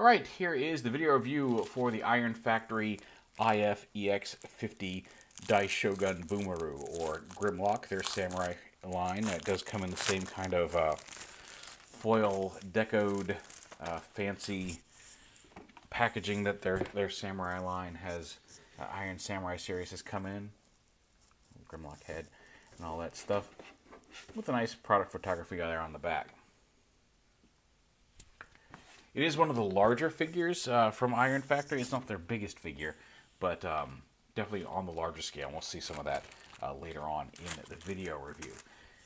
Alright, here is the video review for the Iron Factory IF-EX50 Daishogun BOOHMARU, or Grimlock, their samurai line. It does come in the same kind of foil decoed fancy packaging that their samurai line has. Iron Samurai series has come in. Grimlock head and all that stuff, with a nice product photography there on the back. It is one of the larger figures from Iron Factory. It's not their biggest figure, but definitely on the larger scale. We'll see some of that later on in the video review.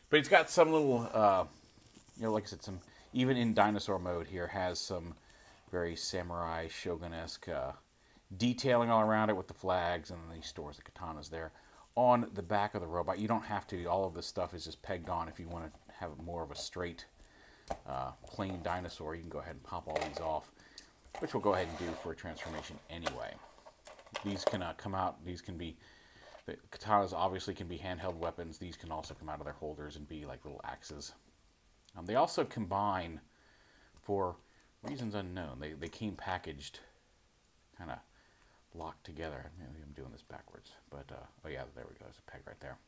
But it's got some little, like I said, some, even in Dinosaur Mode here, has some very samurai shogun-esque detailing all around it with the flags, and then he stores the katanas there. On the back of the robot, you don't have to. All of this stuff is just pegged on. If you want to have more of a straight plain dinosaur, you can go ahead and pop all these off, which we'll go ahead and do for a transformation anyway. These can come out. These can be, the katanas obviously can be handheld weapons. These can also come out of their holders and be like little axes. They also combine, for reasons unknown, they came packaged, kind of locked together. Maybe I'm doing this backwards, but oh yeah, there we go. There's a peg right there.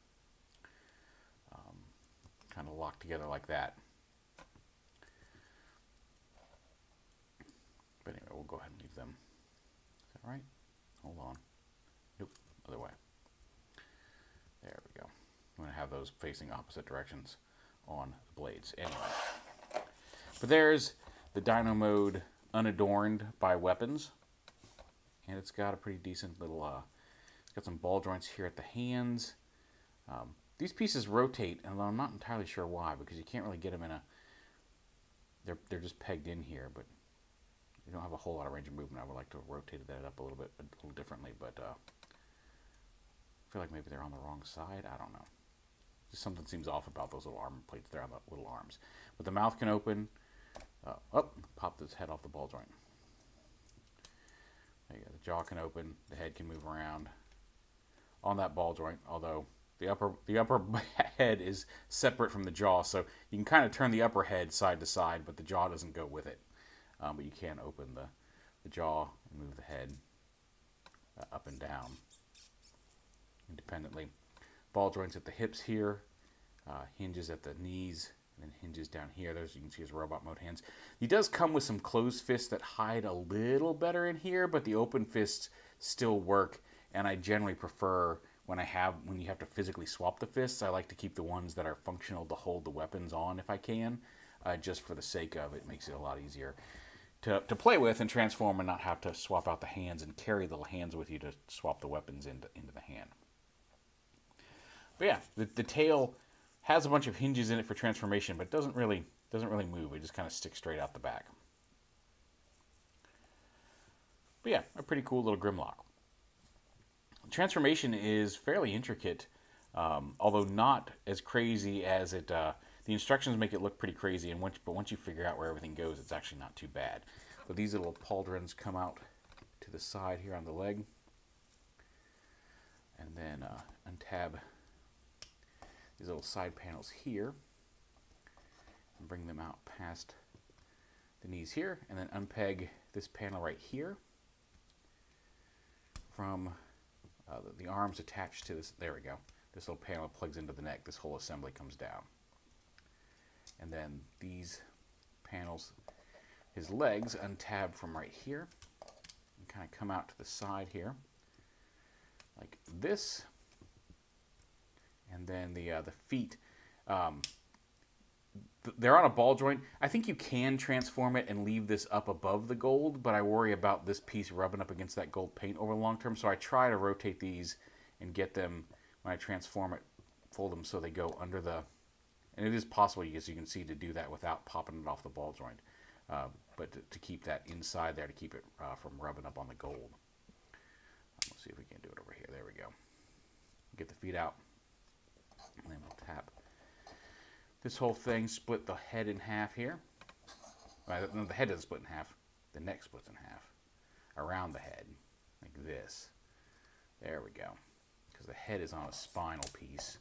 Kind of locked together like that. But anyway, we'll go ahead and leave them. Is that right? Hold on. Nope, other way. There we go. I'm going to have those facing opposite directions on the blades. Anyway. But there's the Dino Mode unadorned by weapons. And it's got a pretty decent little, it's got some ball joints here at the hands. These pieces rotate, and I'm not entirely sure why, because you can't really get them in a, they're just pegged in here, but you don't have a whole lot of range of movement. I would like to have rotated that up a little differently, but I feel like maybe they're on the wrong side. I don't know. Just something seems off about those little arm plates there on the little arms. But the mouth can open. Pop this head off the ball joint. There you go. The jaw can open. The head can move around on that ball joint, although the upper head is separate from the jaw, so you can kind of turn the upper head side to side, but the jaw doesn't go with it. But you can open the jaw and move the head up and down independently. Ball joints at the hips here, hinges at the knees, and then hinges down here. Those you can see as robot mode hands. He does come with some closed fists that hide a little better in here, but the open fists still work, and I generally prefer when you have to physically swap the fists, I like to keep the ones that are functional to hold the weapons on if I can, just for the sake of it. Makes it a lot easier to play with and transform and not have to swap out the hands and carry the hands with you to swap the weapons into the hand. But yeah, the tail has a bunch of hinges in it for transformation, but it doesn't really move. It just kind of sticks straight out the back. But yeah, a pretty cool little Grimlock. Transformation is fairly intricate, although not as crazy as it. The instructions make it look pretty crazy, but once you figure out where everything goes, it's actually not too bad. But these little pauldrons come out to the side here on the leg, and then untab these little side panels here, and bring them out past the knees here, and then unpeg this panel right here from the arms attached to this. There we go. This little panel plugs into the neck. This whole assembly comes down. And then these panels, his legs untab from right here and kind of come out to the side here like this. And then the feet, they're on a ball joint. I think you can transform it and leave this up above the gold, but I worry about this piece rubbing up against that gold paint over the long term, so I try to rotate these and get them, when I transform it, fold them so they go under the, and it is possible, as you can see, to do that without popping it off the ball joint, but to keep that inside there, to keep it from rubbing up on the gold. Let's see if we can do it over here. There we go. Get the feet out, and then we'll tap this whole thing, split the head in half here. No, the head doesn't split in half. The neck splits in half around the head, like this. There we go. Because the head is on a spinal piece.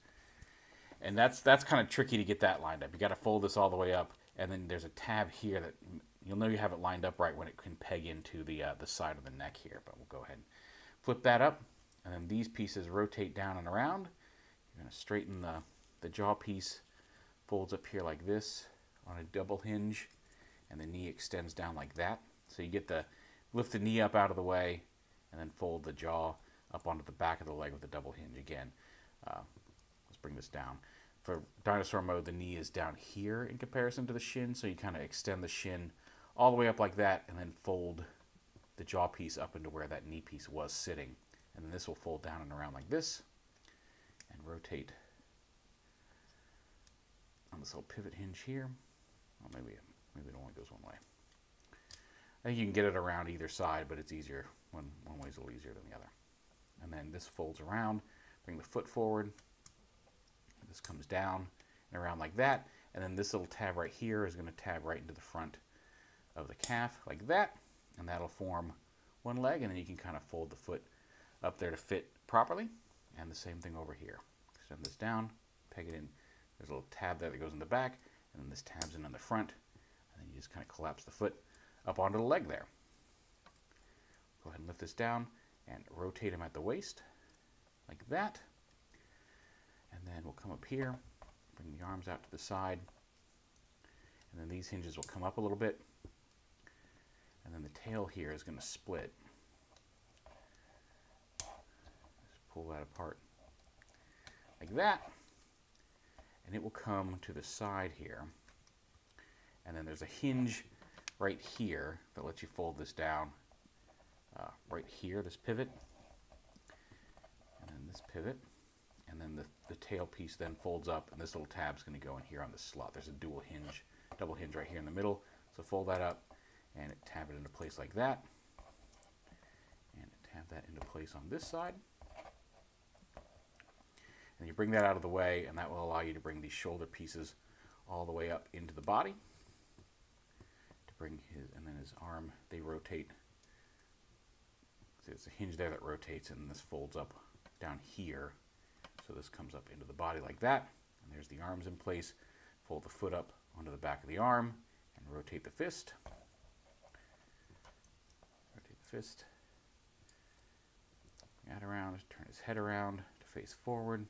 And that's kind of tricky to get that lined up. You got to fold this all the way up, and then there's a tab here that You'll know you have it lined up right when it can peg into the side of the neck here, but we'll go ahead and flip that up. And then these pieces rotate down and around. You're going to straighten the jaw piece, folds up here like this on a double hinge, and the knee extends down like that. So you get lift the knee up out of the way, and then fold the jaw up onto the back of the leg with a double hinge again. Let's bring this down. For Dinosaur Mode, the knee is down here in comparison to the shin, so you kind of extend the shin all the way up like that, and then fold the jaw piece up into where that knee piece was sitting. And then this will fold down and around like this, and rotate on this little pivot hinge here. Well, maybe it only goes one way. I think you can get it around either side, but it's easier when one way is a little easier than the other. And then this folds around, bring the foot forward. This comes down and around like that, and then this little tab right here is going to tab right into the front of the calf like that, and that'll form one leg, and then you can kind of fold the foot up there to fit properly. And the same thing over here. Extend this down, peg it in. There's a little tab there that goes in the back, and then this tabs in on the front, and then you just kind of collapse the foot up onto the leg there. Go ahead and lift this down and rotate him at the waist like that. And then we'll come up here, bring the arms out to the side, and then these hinges will come up a little bit, and then the tail here is going to split. Just pull that apart like that, and it will come to the side here, and then there's a hinge right here that lets you fold this down right here, this pivot, and then this pivot. And then the tail piece then folds up, and this little tab's going to go in here on this slot. There's a double hinge right here in the middle. So fold that up and tab it into place like that. And tab that into place on this side. And you bring that out of the way, and that will allow you to bring these shoulder pieces all the way up into the body. To bring and then his arm, they rotate. So there's a hinge there that rotates, and this folds up down here. So this comes up into the body like that, and there's the arms in place. Fold the foot up onto the back of the arm, and rotate the fist. Rotate the fist. Add around, turn his head around to face forward.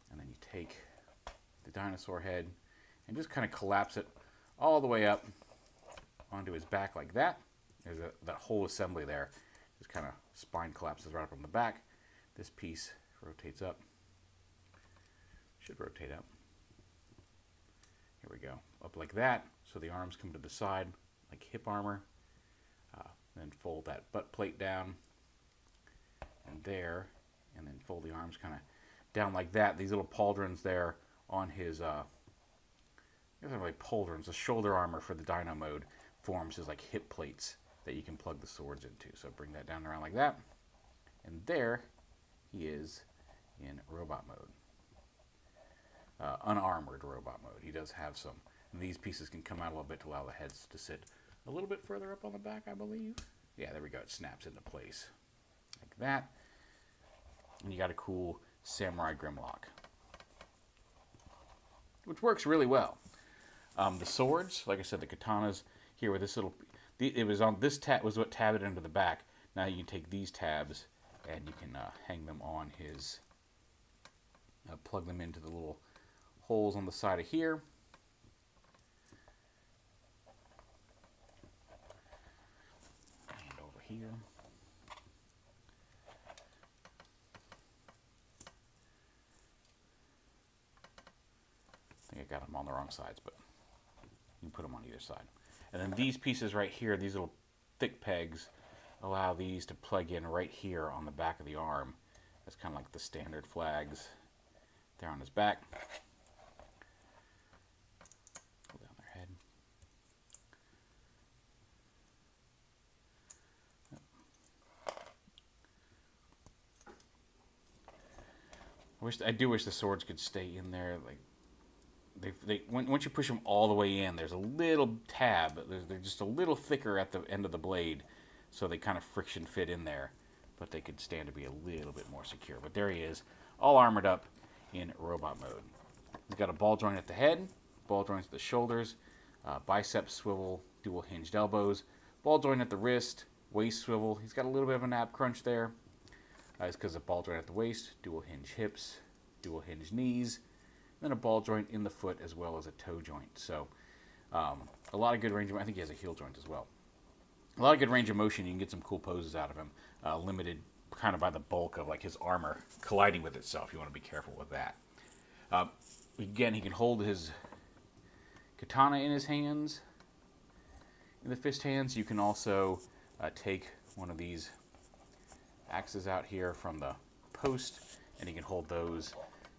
And then you take the dinosaur head and just kind of collapse it all the way up onto his back like that. There's that whole assembly there. Just kind of spine collapses right up on the back. This piece rotates up. Should rotate up. Here we go. Up like that. So the arms come to the side like hip armor. Then fold that butt plate down. And there. And then fold the arms kind of down like that. These little pauldrons there on his, they're not really pauldrons. The shoulder armor for the Dino Mode forms as like hip plates that you can plug the swords into. So bring that down around like that. And there he is in robot mode. Unarmored robot mode. He does have some. And these pieces can come out a little bit to allow the heads to sit a little bit further up on the back, I believe. Yeah, there we go. It snaps into place like that. And you got a cool samurai grimlock, which works really well. The swords, like I said, the katanas here with this little, it was on this tab was what tabbed it into the back. Now you can take these tabs and you can hang them on his, plug them into the little holes on the side of here. And over here. I think I got them on the wrong sides, but you can put them on either side. And then these pieces right here, these little thick pegs, allow these to plug in right here on the back of the arm. That's kind of like the standard flags there on his back. Pull down their head. I do wish the swords could stay in there. Like once you push them all the way in, there's a little tab. They're just a little thicker at the end of the blade, so they kind of friction fit in there. But they could stand to be a little bit more secure. But there he is, all armored up in robot mode. He's got a ball joint at the head, ball joints at the shoulders, bicep swivel, dual hinged elbows, ball joint at the wrist, waist swivel. He's got a little bit of an ab crunch there. It's because of ball joint at the waist, dual hinge hips, dual hinge knees, and then a ball joint in the foot as well as a toe joint. So a lot of good range of, I think he has a heel joint as well. A lot of good range of motion. You can get some cool poses out of him. Limited kind of by the bulk of like his armor colliding with itself. You want to be careful with that. Again, he can hold his katana in his hands, in the fist hands. You can also take one of these axes out here from the post, and you can hold those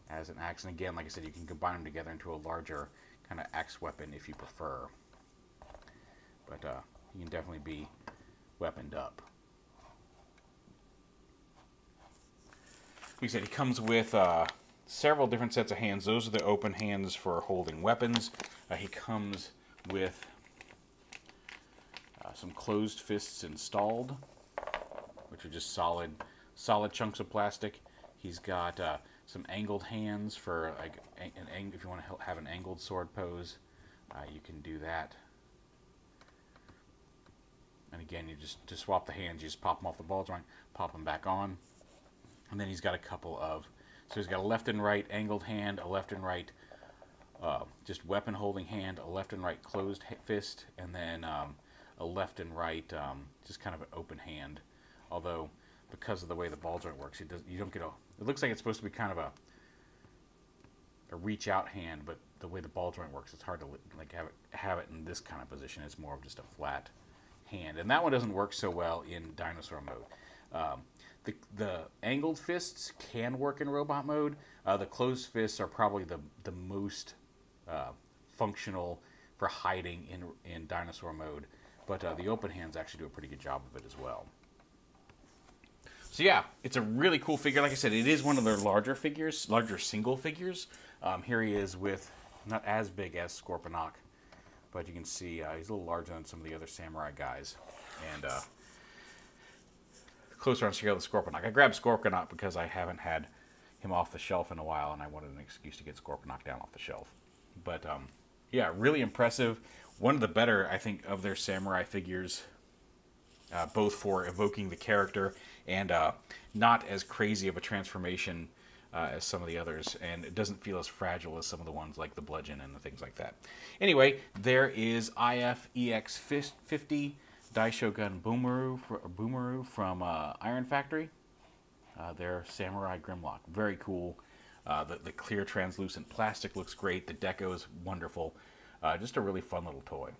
as an axe. And again, like I said, you can combine them together into a larger kind of axe weapon if you prefer. But he can definitely be weaponed up. Like I said, he comes with several different sets of hands. Those are the open hands for holding weapons. He comes with some closed fists installed, which are just solid chunks of plastic. He's got some angled hands for like if you want to have an angled sword pose, you can do that. And again, you just to swap the hands, you just pop them off the ball joint, pop them back on. And then he's got a couple of, so he's got a left and right angled hand, a left and right just weapon holding hand, a left and right closed fist, and then a left and right just kind of an open hand. Although because of the way the ball joint works, you don't get a, it looks like it's supposed to be kind of a reach out hand, but the way the ball joint works, it's hard to like have it in this kind of position. It's more of just a flat hand, and that one doesn't work so well in Dinosaur Mode. The angled fists can work in robot mode. The closed fists are probably the most functional for hiding in Dinosaur Mode, but the open hands actually do a pretty good job of it as well. So yeah, it's a really cool figure. Like I said, it is one of their larger figures, larger single figures. Here he is with, not as big as Scorponok, but you can see he's a little larger than some of the other samurai guys. And closer on scale to Scorponok. I grabbed Scorponok because I haven't had him off the shelf in a while, and I wanted an excuse to get Scorponok down off the shelf. But yeah, really impressive. One of the better, I think, of their samurai figures, both for evoking the character and not as crazy of a transformation as some of the others, and it doesn't feel as fragile as some of the ones like the bludgeon and the things like that. Anyway, there is IF-EX50 DAISHOGUN BOOHMARU from Iron Factory. Their Samurai Grimlock. Very cool. The clear translucent plastic looks great. The deco is wonderful. Just a really fun little toy.